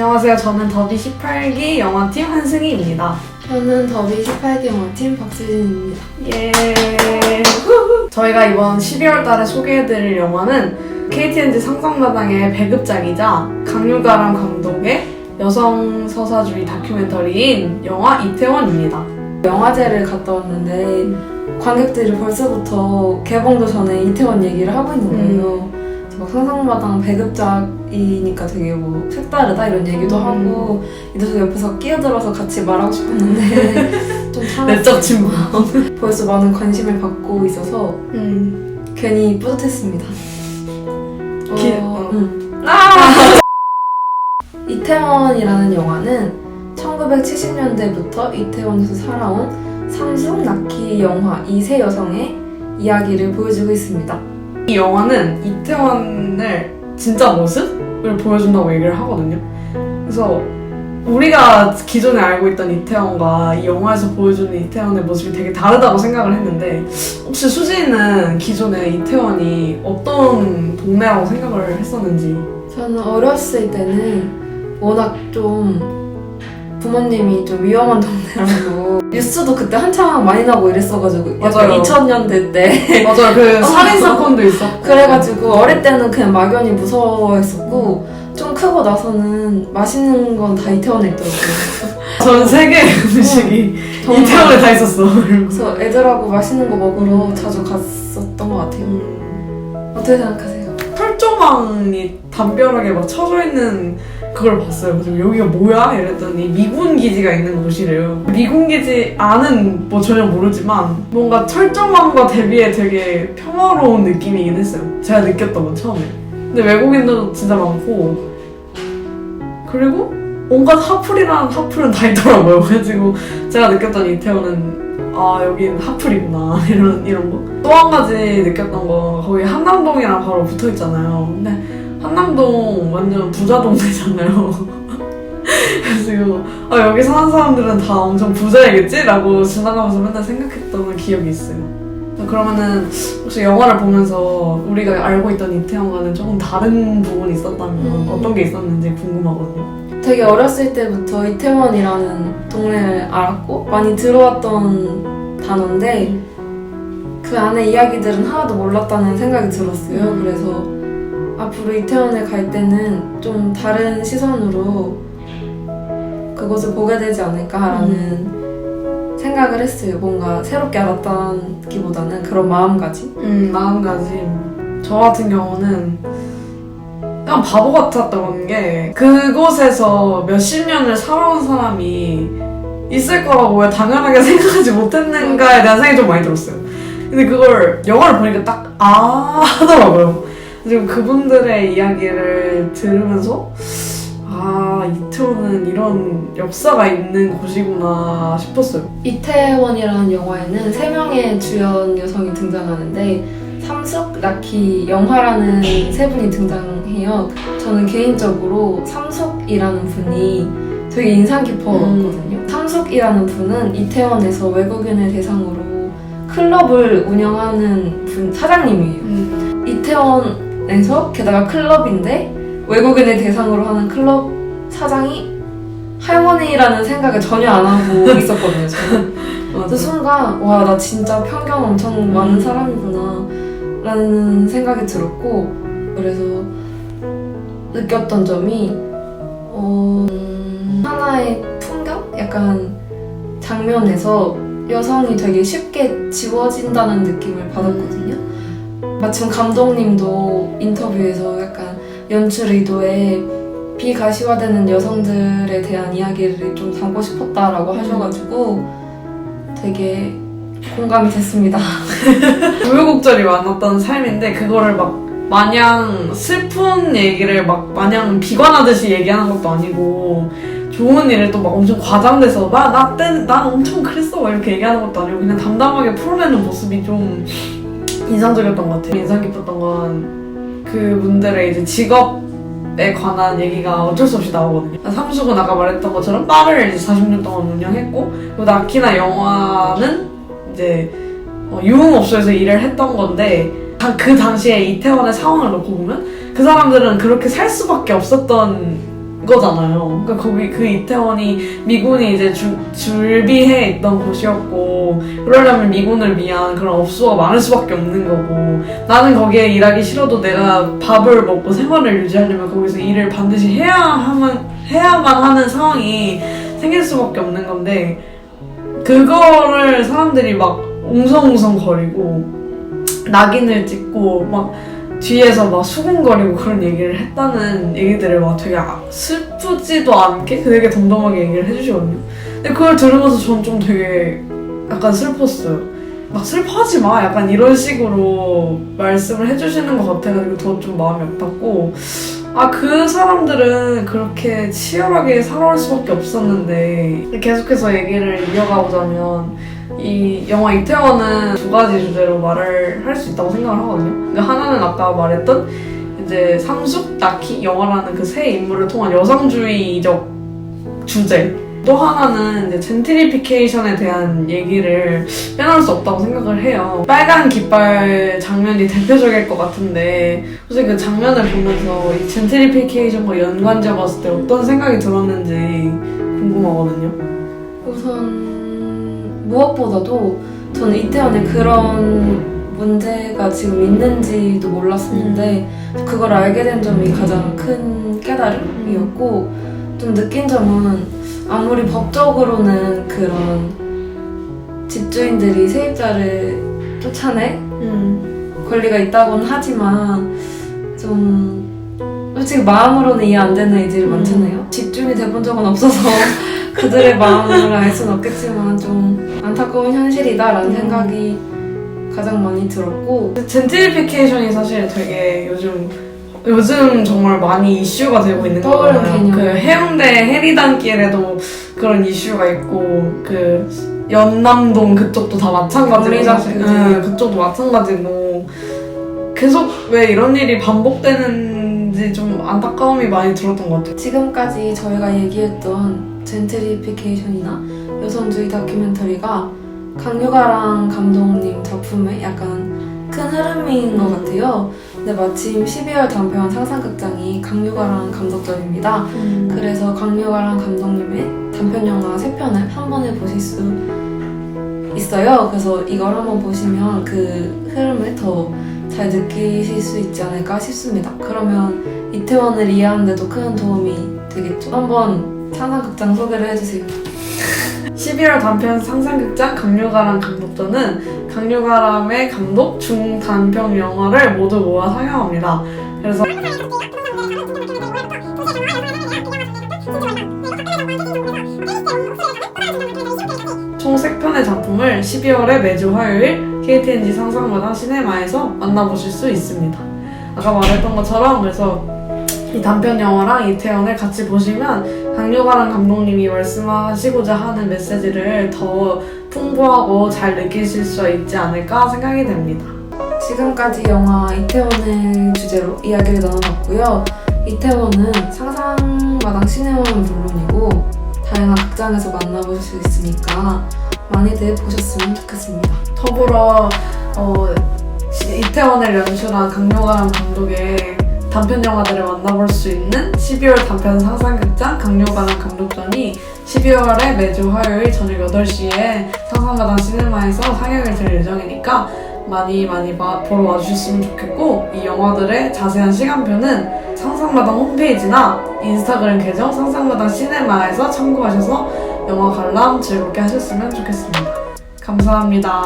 안녕하세요. 저는 더비 18기 영화팀 한승희입니다. 저는 더비 18기 영화팀 박수진입니다. 예. 저희가 이번 12월 달에 소개해드릴 영화는 KTNG 상상마당의 배급작이자 강유가람 감독의 여성 서사주의 다큐멘터리인 영화 이태원입니다. 영화제를 갔다 왔는데 관객들이 벌써부터 개봉도 전에 이태원 얘기를 하고 있는 거예요. 막 상상마당 배급작이니까 되게 뭐 색다르다 이런 얘기도 하고 이래서 옆에서 끼어들어서 같이 말하고 싶었는데 좀 내적 친구. 벌써 많은 관심을 받고 있어서 괜히 뿌듯했습니다. 이태원이라는 영화는 1970년대부터 이태원에서 살아온 삼숙, 나키, 영화 이세 여성의 이야기를 보여주고 있습니다. 이 영화는 이태원을 진짜 모습을 보여준다고 얘기를 하거든요. 그래서 우리가 기존에 알고 있던 이태원과 이 영화에서 보여주는 이태원의 모습이 되게 다르다고 생각을 했는데, 혹시 수지는 기존에 이태원이 어떤 동네라고 생각을 했었는지? 저는 어렸을 때는 워낙 좀 부모님이 좀 위험한 동네라고 뉴스도 그때 한창 많이 나고 이랬어가지고 약간 맞아요. 2000년대 때 맞아요. 그 살인사건도 있었고 그래가지고 어릴 때는 그냥 막연히 무서워했었고 좀 크고 나서는 맛있는 건 다 이태원에 있더라고요. 전 세계 음식이 이태원에 다 있었어. 그래서 애들하고 맛있는 거 먹으러 자주 갔었던 것 같아요. 어떻게 생각하세요? 철조망이 담벼락에 막 쳐져 있는 그걸 봤어요. 그래서 여기가 뭐야? 이랬더니 미군 기지가 있는 곳이래요. 미군 기지 안은 뭐 전혀 모르지만 뭔가 철조망과 대비해 되게 평화로운 느낌이긴 했어요. 제가 느꼈던 건 처음에. 근데 외국인도 진짜 많고, 그리고 온갖 하플이라는 하플은 다 있더라고요. 그래가지고 제가 느꼈던 이태원은 여긴 하플이구나 이런 거. 또 한 가지 느꼈던 거, 거기 한남동이랑 바로 붙어 있잖아요. 근데 한남동 완전 부자 동네잖아요. 그래서 여기 사는 사람들은 다 엄청 부자이겠지? 라고 지나가면서 맨날 생각했던 기억이 있어요. 그러면은 혹시 영화를 보면서 우리가 알고 있던 이태원과는 조금 다른 부분이 있었다면 어떤 게 있었는지 궁금하거든요. 되게 어렸을 때부터 이태원이라는 동네를 알았고 많이 들어왔던 단어인데 그 안에 이야기들은 하나도 몰랐다는 생각이 들었어요. 그래서 앞으로 이태원에 갈 때는 좀 다른 시선으로 그곳을 보게 되지 않을까라는 생각을 했어요. 뭔가 새롭게 알았다기보다는 그런 마음가짐? 마음가짐. 저 같은 경우는 그냥 바보 같았던 게, 그곳에서 몇십 년을 살아온 사람이 있을 거라고 왜 당연하게 생각하지 못했는가에 대한 생각이 좀 많이 들었어요. 근데 그걸 영화를 보니까 딱 하더라고요. 그리고 그분들의 이야기를 들으면서 이태원은 이런 역사가 있는 곳이구나 싶었어요. 이태원이라는 영화에는 3명의 주연 여성이 등장하는데 삼숙, 나키, 영화라는 세 분이 등장해요. 저는 개인적으로 삼숙이라는 분이 되게 인상 깊었거든요. 삼숙이라는 분은 이태원에서 외국인을 대상으로 클럽을 운영하는 분, 사장님이에요. 이태원에서 게다가 클럽인데 외국인을 대상으로 하는 클럽 사장이 할머니라는 생각을 전혀 안 하고 있었거든요. 저는. 그 순간 와, 나 진짜 편견 엄청 많은 사람이구나 라는 생각이 들었고, 그래서 느꼈던 점이 하나의 풍경? 약간 장면에서 여성이 되게 쉽게 지워진다는 느낌을 받았거든요. 마침 감독님도 인터뷰에서 약간 연출 의도에 비가시화되는 여성들에 대한 이야기를 좀 담고 싶었다라고 하셔가지고 되게 공감이 됐습니다. 우여곡절이 많았던 삶인데 그거를 막 마냥 슬픈 얘기를 막 마냥 비관하듯이 얘기하는 것도 아니고, 좋은 일을 또 막 엄청 과장돼서 난 엄청 그랬어 막 이렇게 얘기하는 것도 아니고 그냥 담담하게 풀어내는 모습이 좀 인상적이었던 것 같아요. 인상 깊었던 건 그분들의 이제 직업에 관한 얘기가 어쩔 수 없이 나오거든요. 삼숙은 아까 말했던 것처럼 바를 이제 40년 동안 운영했고, 그리고 나키나 영화는 이제 유흥업소에서 일을 했던 건데, 그 당시에 이태원의 상황을 놓고 보면 그 사람들은 그렇게 살 수밖에 없었던 거잖아요. 그러니까 거기 그 이태원이 미군이 이제 줄비해 있던 곳이었고, 그러려면 미군을 위한 그런 업소가 많을 수밖에 없는 거고, 나는 거기에 일하기 싫어도 내가 밥을 먹고 생활을 유지하려면 거기서 일을 반드시 해야만 하는 상황이 생길 수밖에 없는 건데, 그거를 사람들이 막 웅성웅성거리고 낙인을 찍고 막 뒤에서 막 수군거리고 그런 얘기를 했다는 얘기들을 막 되게 슬프지도 않게 되게 덤덤하게 얘기를 해주시거든요. 근데 그걸 들으면서 전 좀 되게 약간 슬펐어요. 막 슬퍼하지 마 약간 이런 식으로 말씀을 해주시는 것 같아가지고 더 좀 마음이 아팠고, 그 사람들은 그렇게 치열하게 살아올 수밖에 없었는데. 계속해서 얘기를 이어가보자면, 이 영화 이태원은 두 가지 주제로 말을 할 수 있다고 생각을 하거든요. 근데 하나는 아까 말했던 이제 삼숙, 나키, 영화라는 그 세 인물을 통한 여성주의적 주제. 또 하나는 이제 젠트리피케이션에 대한 얘기를 빼놓을 수 없다고 생각을 해요. 빨간 깃발 장면이 대표적일 것 같은데, 솔직히 그 장면을 보면서 이 젠트리피케이션과 연관지어 봤을 때 어떤 생각이 들었는지 궁금하거든요. 우선 무엇보다도 저는 이태원에 그런 문제가 지금 있는지도 몰랐었는데 그걸 알게 된 점이 가장 큰 깨달음이었고, 좀 느낀 점은 아무리 법적으로는 그런 집주인들이 세입자를 쫓아낼 권리가 있다고는 하지만 좀 솔직히 마음으로는 이해 안 되는 애들이 많잖아요. 집주인이 돼본 적은 없어서 그들의 마음을 알 수는 없겠지만 좀 안타까운 현실이다라는 생각이 가장 많이 들었고, 젠트리피케이션이 사실 되게 요즘 정말 많이 이슈가 되고 있는 거잖아요. 그 해운대 해리단길에도 그런 이슈가 있고, 그 연남동 그쪽도 다 마찬가지고, 사실 그쪽도 마찬가지고, 계속 왜 이런 일이 반복되는지 좀 안타까움이 많이 들었던 것 같아요. 지금까지 저희가 얘기했던 젠트리피케이션이나 여성주의 다큐멘터리가 강유가랑 감독님 작품의 약간 큰 흐름인 것 같아요. 근데 마침 12월 단편 상상극장이 강유가랑 감독전입니다. 그래서 강유가랑 감독님의 단편 영화 3편을 한 번에 보실 수 있어요. 그래서 이걸 한번 보시면 그 흐름을 더 잘 느끼실 수 있지 않을까 싶습니다. 그러면 이태원을 이해하는 데도 큰 도움이 되겠죠. 한번 상상극장 소개를 해주세요. 12월 단편 상상극장 강유가람 감독전은 강유가람의 감독 중단편 영화를 모두 모아 상영합니다. 그래서 총 3편의 작품을 12월에 매주 화요일 KTNG 상상마당 시네마에서 만나보실 수 있습니다. 아까 말했던 것처럼 그래서 이 단편 영화랑 이태원을 같이 보시면 강유가람 감독님이 말씀하시고자 하는 메시지를 더 풍부하고 잘 느끼실 수 있지 않을까 생각이 됩니다. 지금까지 영화 이태원을 주제로 이야기를 나눠봤고요. 이태원은 상상마당 시네마는 물론이고 다양한 극장에서 만나보실 수 있으니까 많이들 보셨으면 좋겠습니다. 더불어 이태원을 연출한 강유가람 감독의 단편 영화들을 만나볼 수 있는 12월 단편 상상극장 강유가람 감독전이 12월에 매주 화요일 저녁 8시에 상상마당 시네마에서 상영을 될 예정이니까 많이 보러 와주셨으면 좋겠고, 이 영화들의 자세한 시간표는 상상마당 홈페이지나 인스타그램 계정 상상마당 시네마에서 참고하셔서 영화 관람 즐겁게 하셨으면 좋겠습니다. 감사합니다.